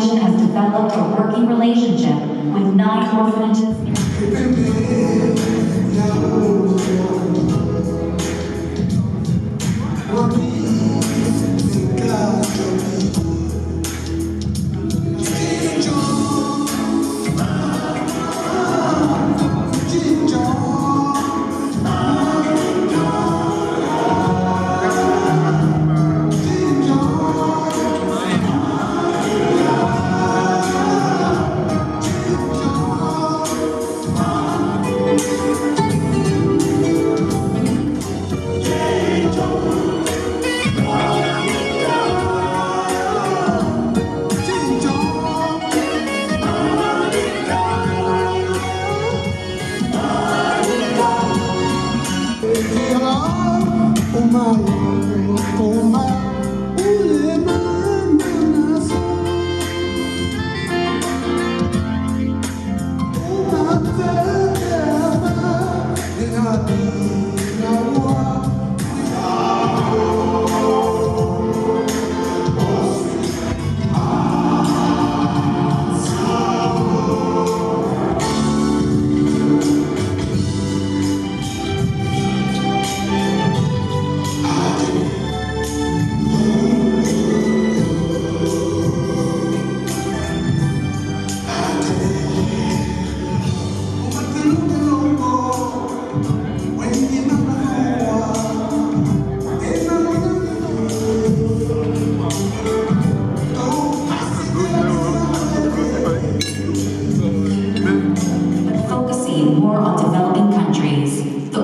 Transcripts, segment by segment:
Foundation has developed a working relationship with 9 orphanages.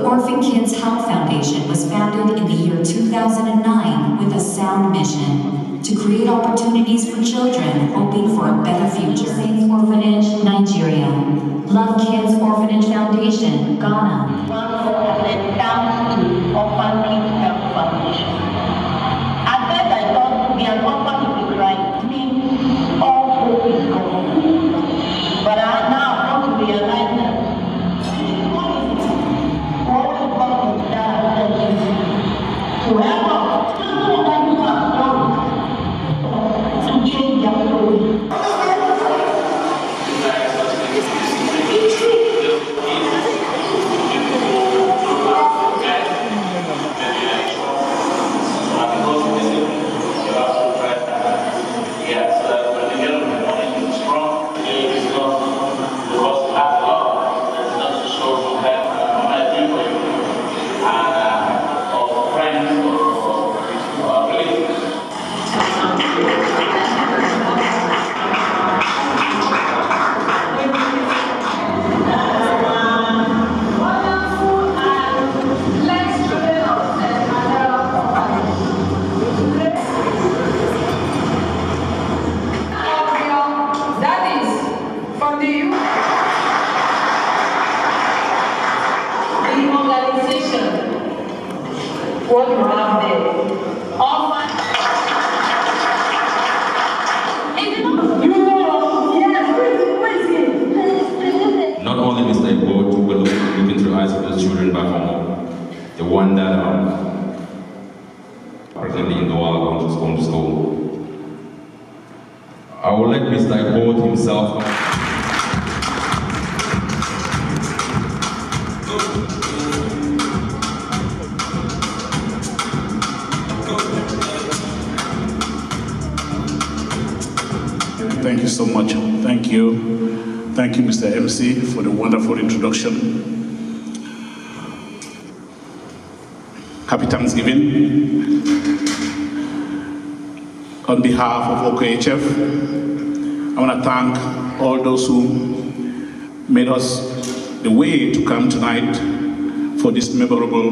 Orphan Kids Health Foundation was founded in the year 2009 with a sound mission to create opportunities for children hoping for a better future. Saints Orphanage, Nigeria. Love Kids Orphanage Foundation, Ghana. Thanks to Orphan Kids Health Foundation. At first I thought the orphan to be crying means all hope is gone. But I now come to realize that to help us to change their story. What you have there. Orphan. Not only Mr. Igbo, but look into the eyes of those children back home. The one that are presently in the world going to school. I would like Mr. Igbo himself. Thank you so much. Thank you. Thank you, Mr. MC, for the wonderful introduction. Happy Thanksgiving. On behalf of OKHF, I want to thank all those who made us the way to come tonight for this memorable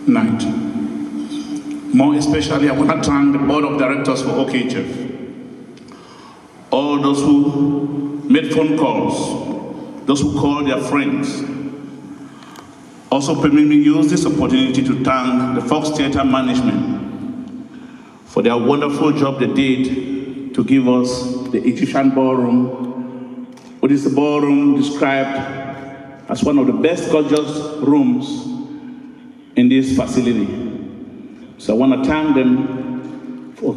night. More especially, I want to thank the board of directors for OKHF. All those who made phone calls, those who called their friends. Also permit me use this opportunity to thank the Fox Theatre management for their wonderful job they did to give us the Egyptian ballroom, which is a ballroom described as one of the best gorgeous rooms in this facility. So I want to thank them for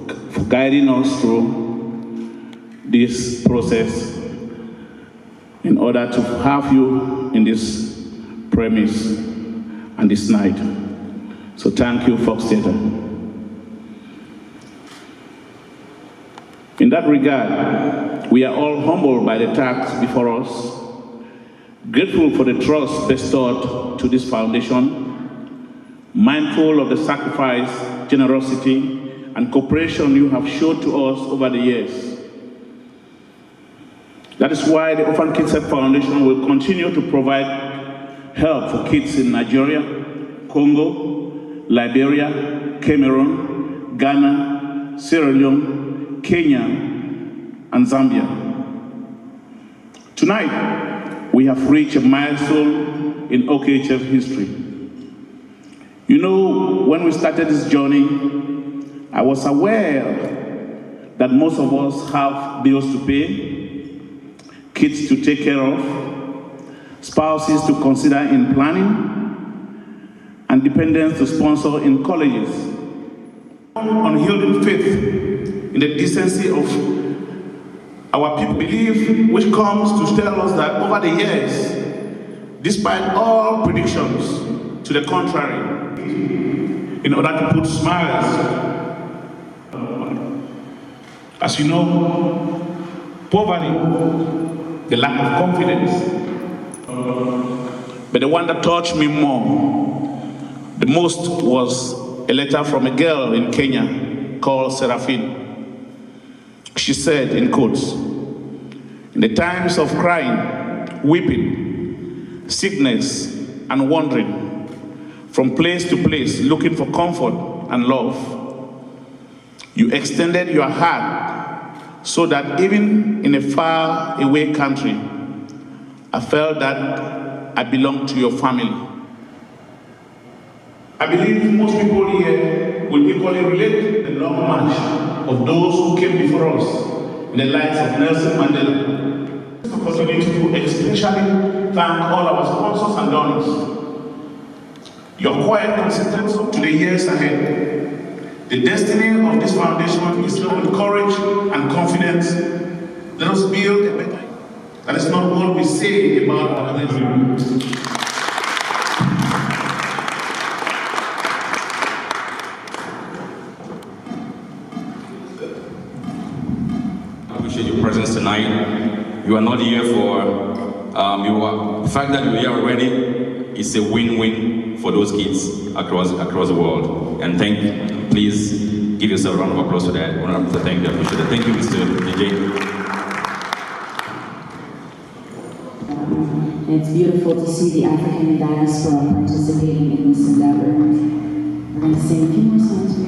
guiding us through. this process in order to have you in this premise and this night. So thank you, Fox Theatre. In that regard, we are all humbled by the task before us, grateful for the trust bestowed to this foundation, mindful of the sacrifice, generosity, and cooperation you have showed to us over the years. That is why the Orphan Kids Help Foundation will continue to provide help for kids in Nigeria, Congo, Liberia, Cameroon, Ghana, Sierra Leone, Kenya, and Zambia. Tonight, we have reached a milestone in OKHF history. You know, when we started this journey, I was aware that most of us have bills to pay, kids to take care of, spouses to consider in planning, and dependents to sponsor in colleges. Unyielding faith in the decency of our people belief, which comes to tell us that over the years, despite all predictions to the contrary, in order to put smiles, as you know, poverty, the lack of confidence. But the one that touched me the most was a letter from a girl in Kenya called Seraphine. She said, in quotes, "In the times of crying, weeping, sickness, and wandering, from place to place, looking for comfort and love, you extended your heart so that even in a far away country, I felt that I belonged to your family." I believe most people here will equally relate to the long march of those who came before us in the lives of Nelson Mandela. This opportunity to especially thank all our sponsors and donors. Your quiet consistency to the years ahead. The destiny of this foundation is filled with courage and confidence. Let us build a better. That is not what we say about our nation. I appreciate your presence tonight. You are not here for the fact that you're here already is a win-win for those kids across the world. And please give yourself a round of applause for that. I want to thank you. I appreciate it. Thank you, Mr. DJ. It's beautiful to see the African diaspora participating in this endeavor. We're going to sing a few more songs for you.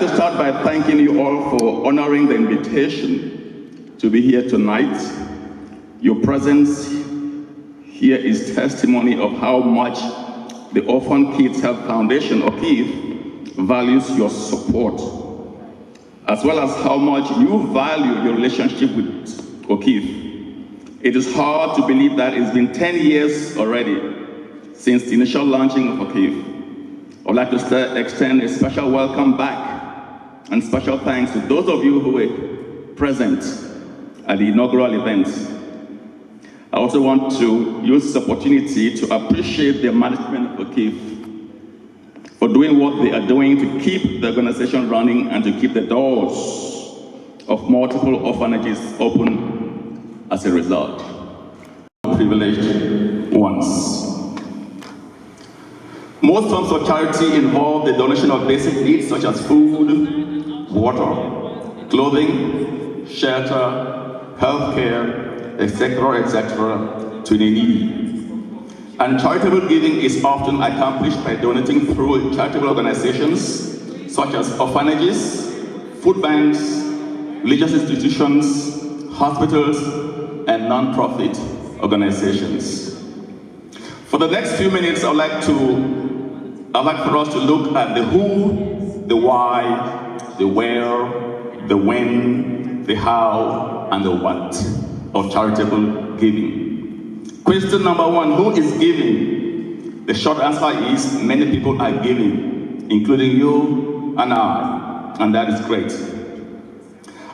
to start by thanking you all for honoring the invitation to be here tonight. Your presence here is testimony of how much the Orphan Kids Health Foundation, OKHF, values your support, as well as how much you value your relationship with OKHF. It is hard to believe that it's been 10 years already since the initial launching of OKHF. I would like to extend a special welcome back and special thanks to those of you who were present at the inaugural event. I also want to use this opportunity to appreciate the management of OKHF for doing what they are doing to keep the organization running and to keep the doors of multiple orphanages open as a result. Privileged ones. Most forms of charity involve the donation of basic needs such as food, water, clothing, shelter, healthcare, etc., to the needy. And charitable giving is often accomplished by donating through charitable organizations such as orphanages, food banks, religious institutions, hospitals, and non-profit organizations. For the next few minutes, I'd like for us to look at the who, the why, the where, the when, the how, and the what of charitable giving. Question number one, who is giving? The short answer is many people are giving, including you and I, and that is great.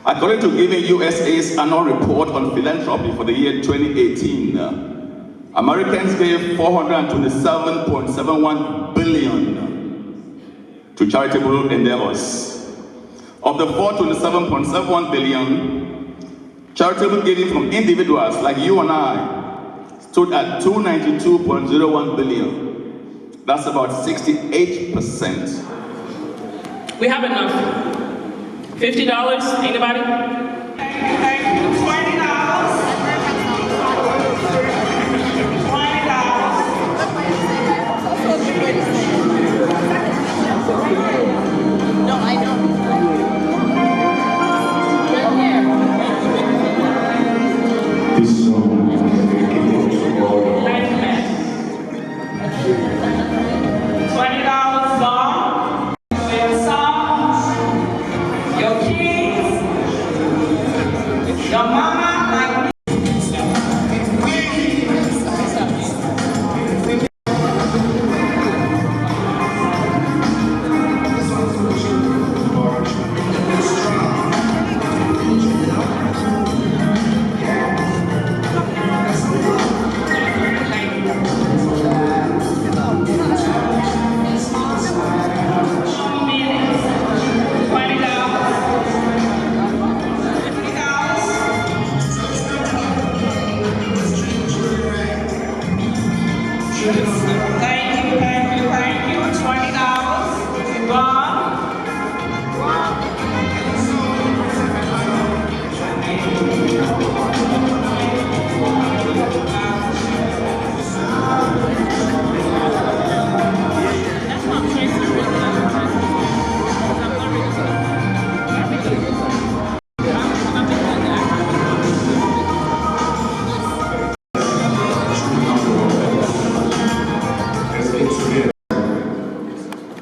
According to Giving USA's annual report on philanthropy for the year 2018, Americans gave $427.71 billion to charitable endeavors. Of the $427.71 billion, charitable giving from individuals like you and I stood at $292.01 billion. That's about 68%. We have enough. $50, anybody? $20. No, I know. This song is dedicated to all $20 gone. Your sons, your kids, your mama, like me.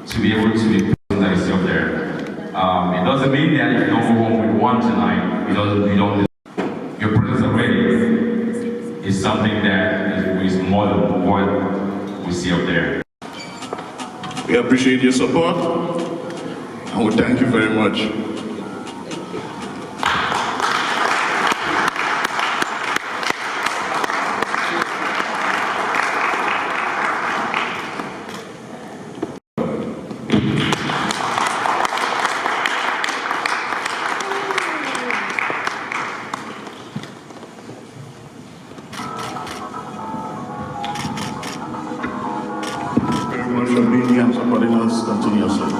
To be able to be present that is up there. It doesn't mean that if you don't go home with one tonight, your presence already is something that is more than what we see up there. We appreciate your support, and we thank you very much. For being here and supporting us continuously.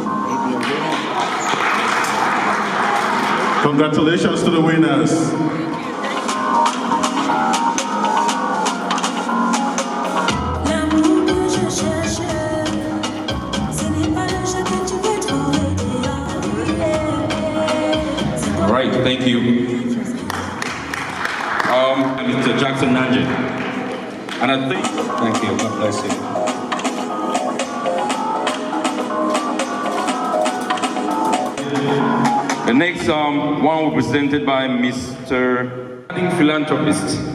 Congratulations to the winners. L'amour que je cherche, ce n'est pas le jeu que tu veux trouver dehors. And I think, Thank you. God bless you. the next one will be presented by Mr. Philanthropist.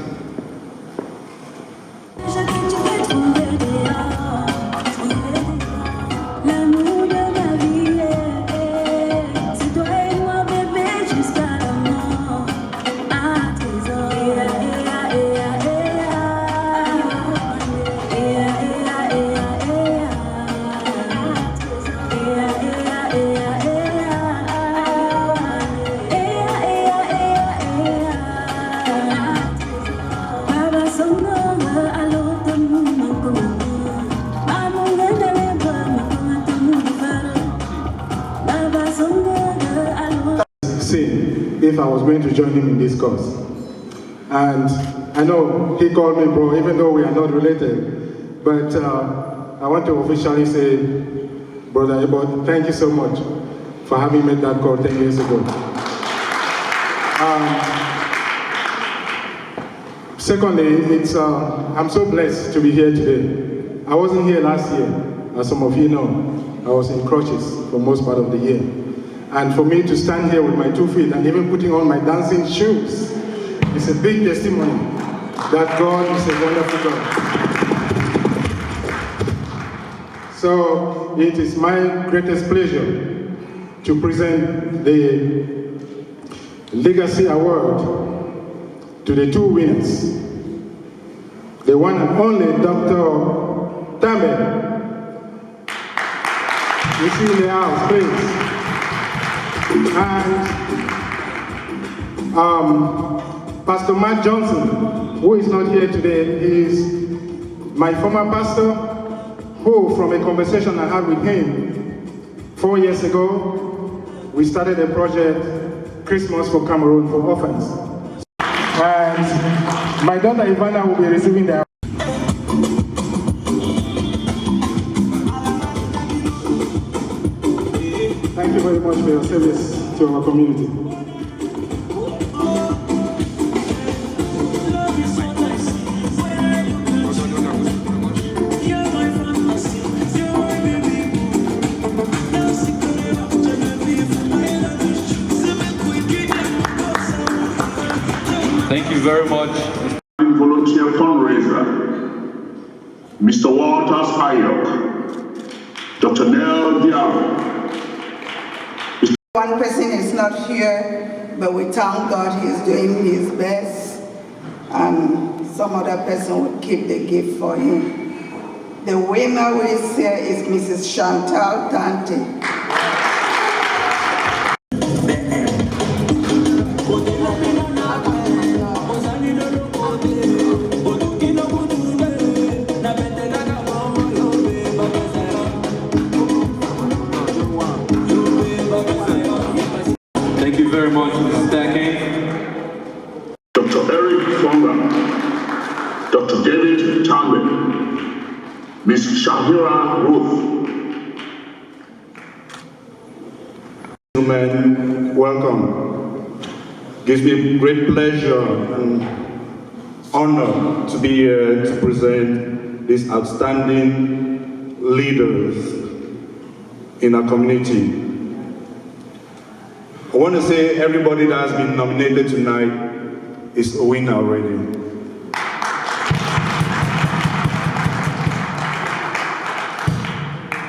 If I was going to join him in this cause. And I know he called me bro, even though we are not related, but I want to officially say, Brother Ebot, thank you so much for having made that call 10 years ago. Secondly, I'm so blessed to be here today. I wasn't here last year, as some of you know. I was in crutches for most part of the year. And for me to stand here with my 2 feet and even putting on my dancing shoes is a big testimony that God is a wonderful God. So it is my greatest pleasure to present the Legacy Award to the 2 winners. The one and only Dr. Tambe. You see in the house, please. And Pastor Matt Johnson, who is not here today, is my former pastor, who, from a conversation I had with him 4 years ago, we started a project, Christmas for Cameroon, for orphans. And my daughter Ivana will be receiving the Thank you very much for your service to our community. Thank you very much. Volunteer fundraiser, Mr. Walters Ayok, Dr. Nell Diallo. One person is not here, but we thank God he's doing his best, and some other person will keep the gift for him. The winner who is here is Mrs. Chantal Tante. Thank you very much, Mrs. Stacking. Dr. Eric Fonga, Dr. David Tambe, Ms. Shahira Ruth. Gentlemen, welcome. Gives me great pleasure and honor to be here to present these outstanding leaders in our community. I want to say everybody that has been nominated tonight is a winner already.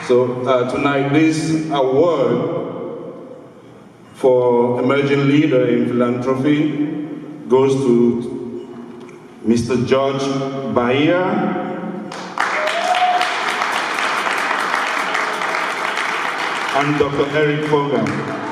So tonight, this award for emerging leader in philanthropy goes to Mr. George Bahia and Dr. Eric Fogan.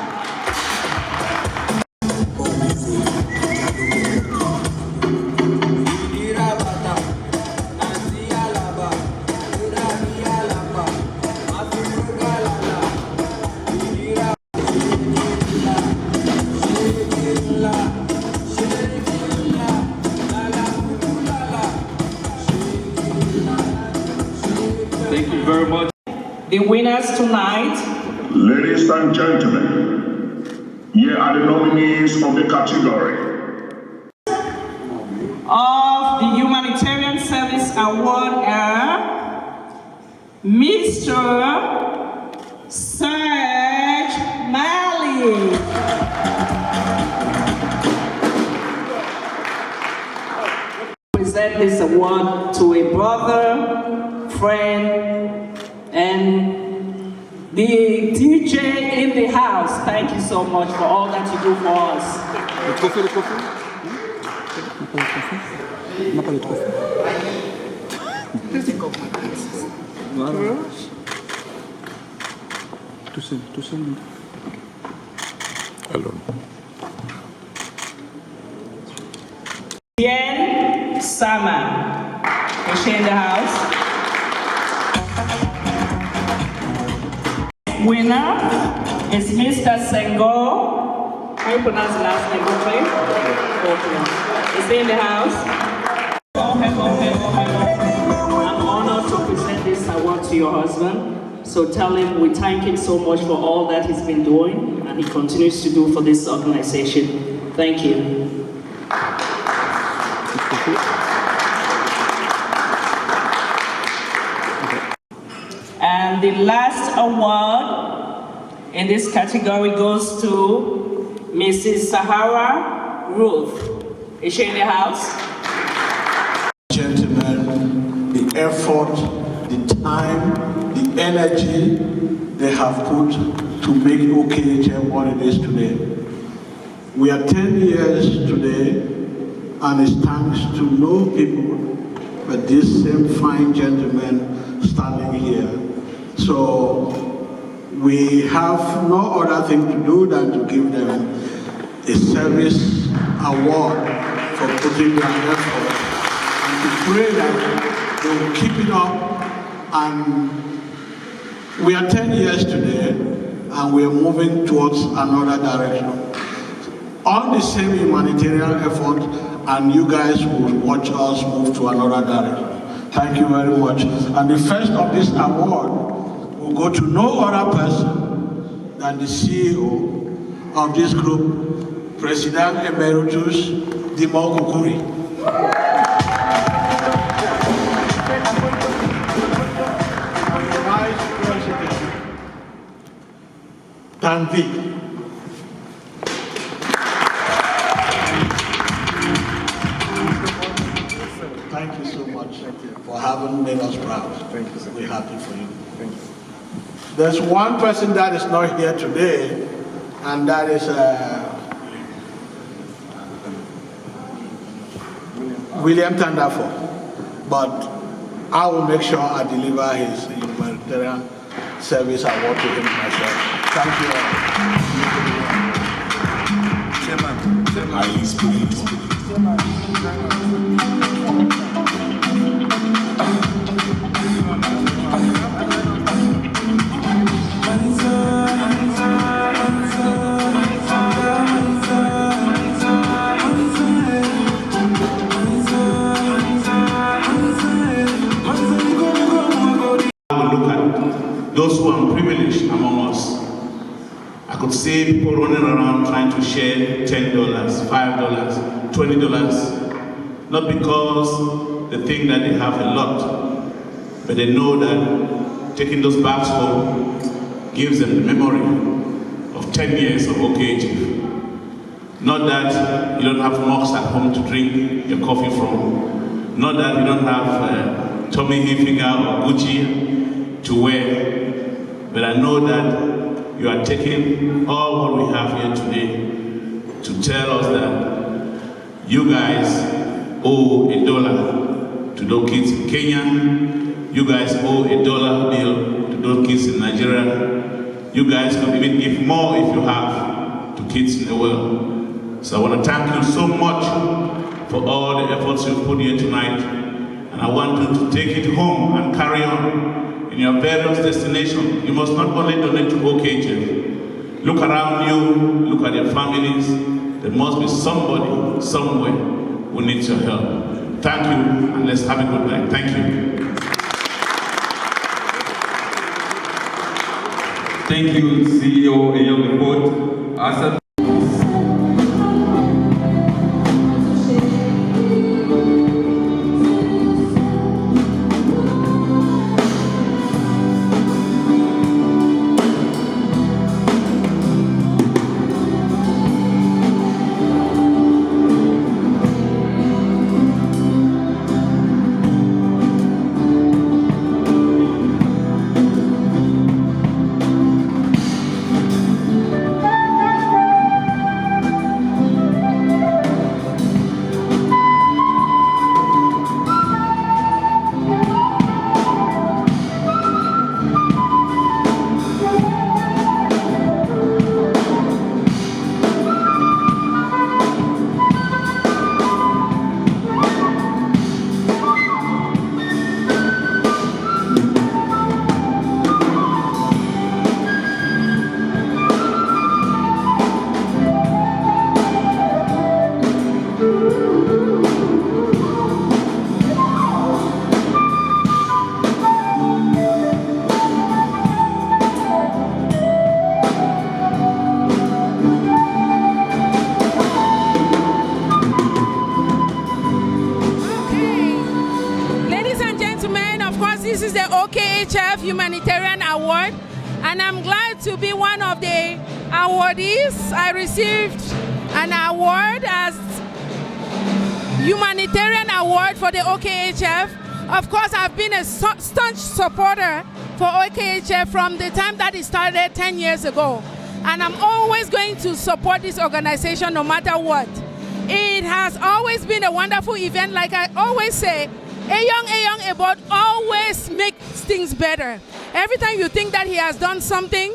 Thank you very much. The winners tonight. Ladies and gentlemen, here are the nominees of the category Of the Humanitarian Service award are Mr. Serge Malley. Present this award to a brother, friend, and the DJ in the house. Thank you so much for all that you do for us. Bien Sama. Is she in the house? Winner is Mr. Sengo. How you pronounce the last name, okay? Is he in the house? I'm honored to present this award to your husband. So tell him we thank him so much for all that he's been doing and he continues to do for this organization. Thank you. And the last award in this category goes to Mrs. Sahara Ruth. Is she in the house? Gentlemen, the effort, the time, the energy they have put to make OKHF what it is today. We are 10 years today, and it's thanks to no people but this same fine gentleman standing here. So we have no other thing to do than to give them a service award for putting their effort, and to pray that they will keep it up. And we are 10 years today, and we are moving towards another direction. On the same humanitarian effort, and you guys will watch us move to another direction. Thank you very much. And the first of this award will go to no other person than the CEO of this group, President Emeritus Dimo Kukuri. Vice President Tanvi. Thank you so much for having made us proud. Thank you. We're happy for you. Thank you. There's one person that is not here today, and that is William Tandafo. But I will make sure I deliver his humanitarian service award to him myself. Thank you all. Those who are privileged among us. I could see people running around trying to share $10, $5, $20, not because they think that they have a lot, but they know that taking those bags home gives them the memory of 10 years of OKHF. Not that you don't have mugs at home to drink your coffee from, not that you don't have Tommy Hilfiger or Gucci to wear, but I know that you are taking all what we have here today to tell us that you guys owe $1 to those kids in Kenya, you guys owe $1 bill to those kids in Nigeria, you guys can even give more if you have to kids in the world. So I want to thank you so much for all the efforts you've put here tonight, and I want you to take it home and carry on. In your various destinations, you must not only donate to OKHF. Look around you, look at your families. There must be somebody, somewhere, who needs your help. Thank you, and let's have a good night. Thank you. Thank you, CEO Eyomi Board. of course, this is the OKHF Humanitarian Award, and I'm glad to be one of the awardees. I received an award as Humanitarian Award for the OKHF. Of course, I've been a staunch supporter for OKHF from the time that it started 10 years ago. And I'm always going to support this organization no matter what. It has always been a wonderful event. Like I always say, Eyong Ebot always makes things better. Every time you think that he has done something,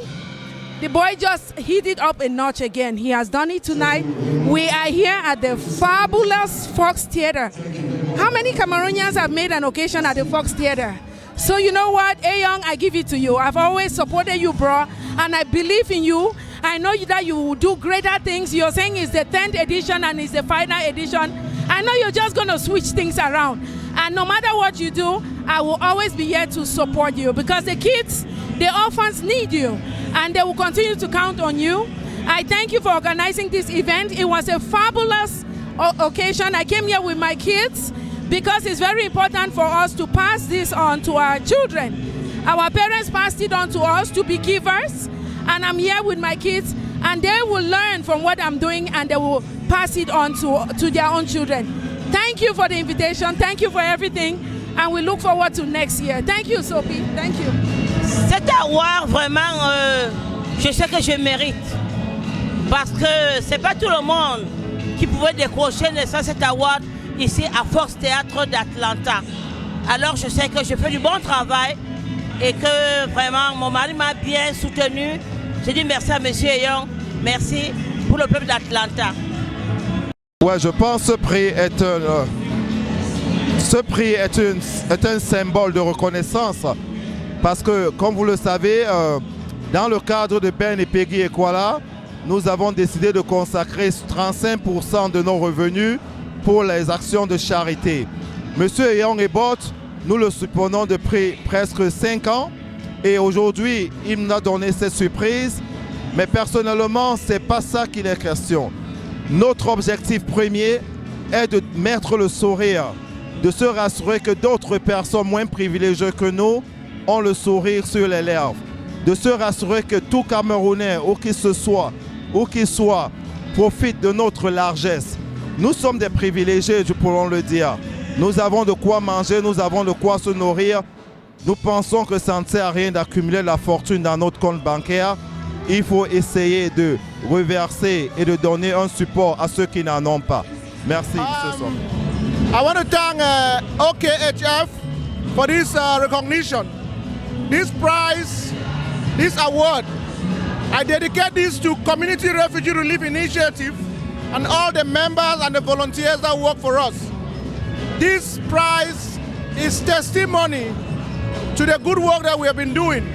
the boy just hit it up a notch again. He has done it tonight. We are here at the fabulous Fox Theater. How many Cameroonians have made an occasion at the Fox Theater? So you know what, Eyong, I give it to you. I've always supported you, bro, and I believe in you. I know that you will do greater things. You're saying it's the 10th edition and it's the final edition. I know you're just going to switch things around. And no matter what you do, I will always be here to support you because the kids, the orphans need you, and they will continue to count on you. I thank you for organizing this event. It was a fabulous occasion. I came here with my kids because it's very important for us to pass this on to our children. Our parents passed it on to us to be givers, and I'm here with my kids, and they will learn from what I'm doing, and they will pass it on to their own children. Thank you for the invitation. Thank you for everything, and we look forward to next year. Thank you, Sophie. Thank you. Cet award, vraiment, je sais que je mérite. Parce que c'est pas tout le monde qui pouvait décrocher cet award ici à Fox Théâtre d'Atlanta. Alors je sais que je fais du bon travail et que vraiment mon mari m'a bien soutenu. Je dis merci à M. Eyong, merci pour le peuple d'Atlanta. Ouais, je pense que ce prix est un symbole de reconnaissance parce que, comme vous le savez, dans le cadre de Ben et Peggy Ekwala, nous avons décidé de consacrer 35% de nos revenus pour les actions de charité. Monsieur Eyong Ebot, nous le supprenons depuis presque 5 ans et aujourd'hui, il nous a donné cette surprise, mais personnellement, ce n'est pas ça qu'il est question. Notre objectif premier est de mettre le sourire, de se rassurer que d'autres personnes moins privilégiées que nous ont le sourire sur les lèvres, de se rassurer que tout Camerounais, où qu'il soit, profite de notre largesse. Nous sommes des privilégiés, nous pourrons le dire. Nous avons de quoi manger, nous avons de quoi se nourrir. Nous pensons que ça ne sert à rien d'accumuler la fortune dans notre compte bancaire. Il faut essayer de reverser et de donner un support à ceux qui n'en ont pas. Merci, M. Som. I want to thank OKHF for this recognition, this prize, this award. I dedicate this to Community Refugee Relief Initiative and all the members and the volunteers that work for us. This prize is testimony to the good work that we have been doing.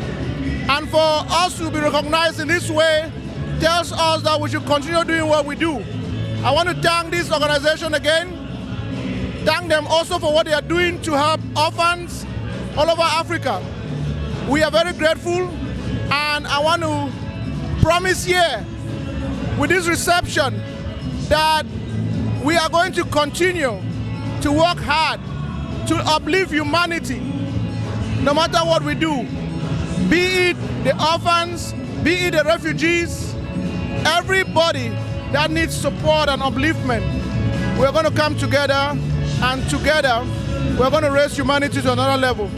And for us to be recognized in this way tells us that we should continue doing what we do. I want to thank this organization again, thank them also for what they are doing to help orphans all over Africa. We are very grateful, and I want to promise here with this reception that we are going to continue to work hard to uplift humanity no matter what we do. Be it the orphans, be it the refugees, everybody that needs support and upliftment, we're going to come together, and together we're going to raise humanity to another level.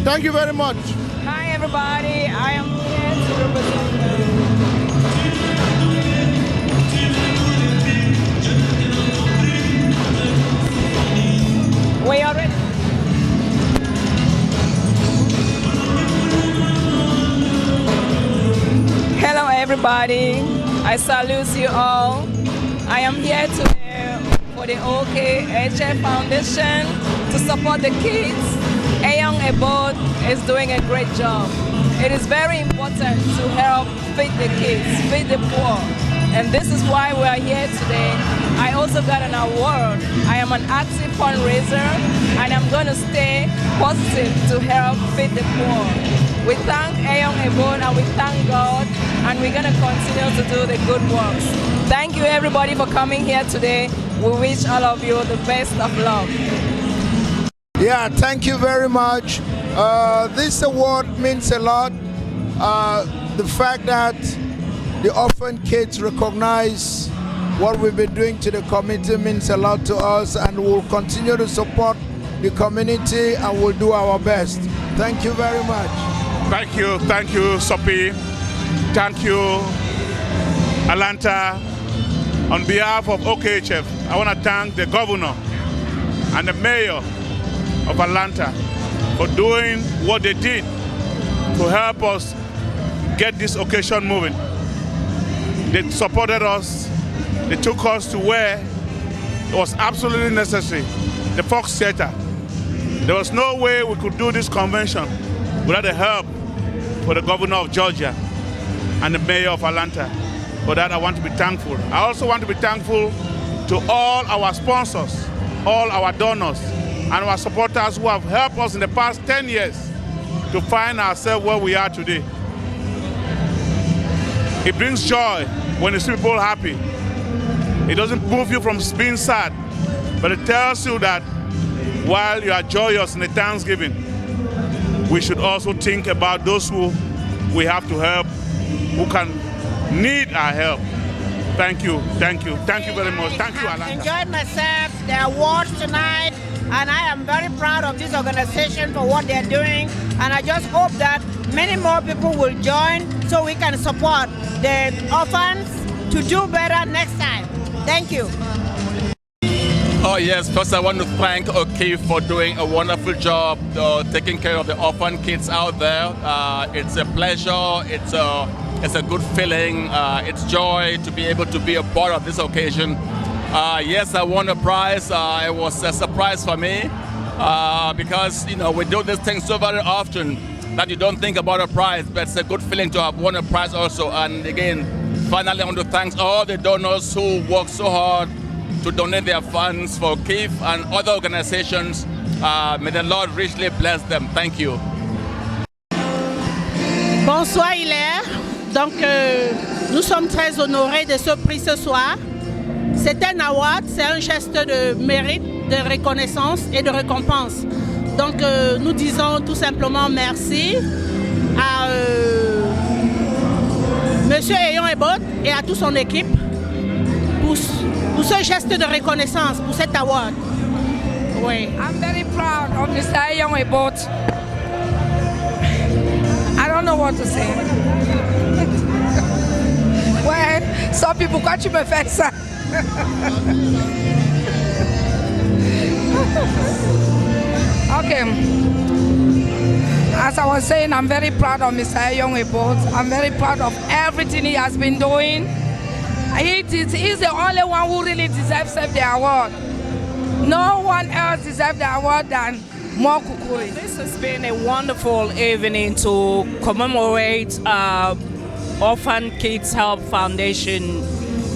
Thank you very much. Hi everybody, I am here to represent we are ready. Hello everybody, I salute you all. I am here today for the OKHF Foundation to support the kids. Eyong Ebot is doing a great job. It is very important to help feed the kids, feed the poor. And this is why we are here today. I also got an award. I am an active fundraiser, and I'm going to stay positive to help feed the poor. We thank Eyong Ebot and we thank God, and we're going to continue to do the good works. Thank you everybody for coming here today. We wish all of you the best of luck. Yeah, thank you very much. This award means a lot. The fact that the orphan kids recognize what we've been doing to the community means a lot to us, and we'll continue to support the community and we'll do our best. Thank you very much. Thank you, Sophie. Thank you, Atlanta. On behalf of OKHF, I want to thank the governor and the mayor of Atlanta for doing what they did to help us get this occasion moving. They supported us. They took us to where it was absolutely necessary, the Fox Theater. There was no way we could do this convention without the help for the governor of Georgia and the mayor of Atlanta. For that, I want to be thankful. I also want to be thankful to all our sponsors, all our donors, and our supporters who have helped us in the past 10 years to find ourselves where we are today. It brings joy when you see people happy. It doesn't move you from being sad, but it tells you that while you are joyous in the Thanksgiving, we should also think about those who we have to help, who can need our help. Thank you very much. Thank you, Atlanta. I enjoyed myself, the awards tonight, and I am very proud of this organization for what they're doing, and I just hope that many more people will join so we can support the orphans to do better next time. Thank you. Oh yes, first I want to thank OKHF for doing a wonderful job taking care of the orphan kids out there. It's a pleasure, it's a good feeling, it's joy to be able to be a part of this occasion. Yes, I won a prize. It was a surprise for me because we do this thing so very often that you don't think about a prize, but it's a good feeling to have won a prize also. And again, finally I want to thank all the donors who work so hard to donate their funds for OKHF and other organizations. May the Lord richly bless them. Thank you. Bonsoir Hilaire. Donc nous sommes très honorés de ce prix ce soir. C'est un award, c'est un geste de mérite, de reconnaissance et de récompense. Donc nous disons tout simplement merci à Monsieur Ayon Ebot et à toute son équipe pour ce geste de reconnaissance, pour cet award. Oui. I'm very proud of Mr. Ayon Ebot. I don't know what to say. Ouais, Sophie, pourquoi tu me fais ça? Okay. As I was saying, I'm very proud of Mr. Ayon Ebot. I'm very proud of everything he has been doing. He's the only one who really deserves the award. No one else deserves the award than Mo Kukuri. This has been a wonderful evening to commemorate Orphan Kids Help Foundation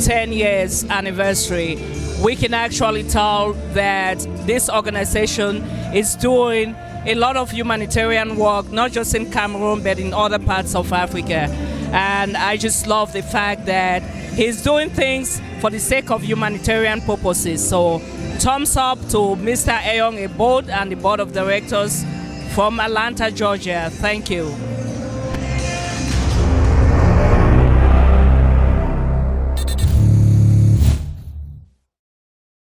10 years anniversary. We can actually tell that this organization is doing a lot of humanitarian work, not just in Cameroon, but in other parts of Africa. And I just love the fact that he's doing things for the sake of humanitarian purposes. So thumbs up to Mr. Ayon Ebot and the board of directors from Atlanta, Georgia. Thank you.